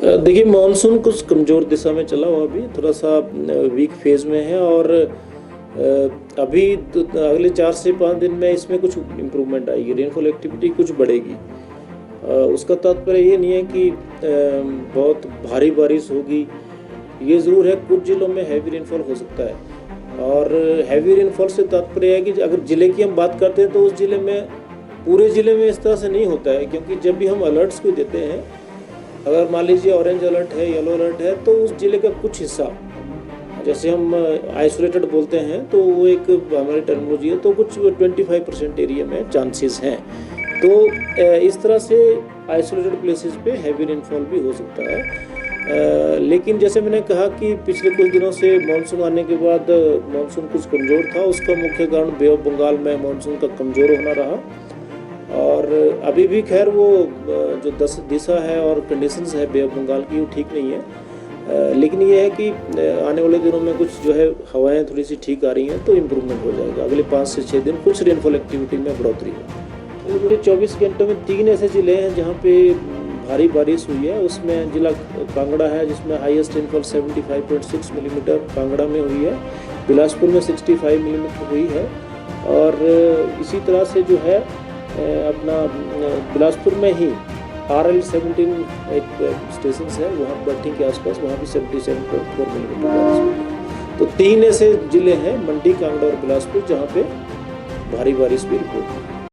देखिए, मानसून कुछ कमज़ोर दिशा में चला हुआ, अभी थोड़ा सा वीक फेज़ में है और अभी अगले 4 से 5 दिन में इसमें कुछ इम्प्रूवमेंट आएगी, रेनफॉल एक्टिविटी कुछ बढ़ेगी। उसका तात्पर्य ये नहीं है कि बहुत भारी बारिश होगी। ये ज़रूर है, कुछ ज़िलों में हैवी रेनफॉल हो सकता है। और हैवी रेनफॉल से तात्पर्य है कि अगर ज़िले की हम बात करते हैं तो उस ज़िले में, पूरे ज़िले में इस तरह से नहीं होता है, क्योंकि जब भी हम अलर्ट्स को देते हैं, अगर मान लीजिए ऑरेंज अलर्ट है, येलो अलर्ट है, तो उस ज़िले का कुछ हिस्सा, जैसे हम आइसोलेटेड बोलते हैं, तो वो एक हमारी टर्मिनोलॉजी है, तो कुछ 25% एरिया में चांसेस हैं। तो इस तरह से आइसोलेटेड प्लेसेस पे हैवी रेनफॉल भी हो सकता है। लेकिन जैसे मैंने कहा कि पिछले कुछ दिनों से मानसून आने के बाद मानसून कुछ कमज़ोर था। उसका मुख्य कारण बे ऑफ बंगाल में मानसून का कमज़ोर होना रहा। और अभी भी खैर वो जो दिशा है और कंडीशंस है बे ऑफ बंगाल की, वो ठीक नहीं है। लेकिन ये है कि आने वाले दिनों में कुछ जो है हवाएं थोड़ी सी ठीक आ रही हैं, तो इम्प्रूवमेंट हो जाएगा। अगले 5 से 6 दिन कुछ रेनफॉल एक्टिविटी में बढ़ोतरी है। पूरे 24 घंटों में 3 ऐसे ज़िले हैं जहाँ पे भारी बारिश हुई है। उसमें ज़िला कांगड़ा है, जिसमें हाईएस्ट रेनफॉल 75.6 मिलीमीटर कांगड़ा में हुई है। बिलासपुर में 65 मिलीमीटर हुई है। और इसी तरह से जो है अपना बिलासपुर में ही RL-17 एक स्टेशन है, वहाँ भट्टी के आसपास, वहाँ भी 77.4 मिलीमीटर बारिश हुई है। तो 3 ऐसे ज़िले हैं, मंडी, कांगड़ा और बिलासपुर, जहाँ पे भारी बारिश भी रिपोर्ट हुई।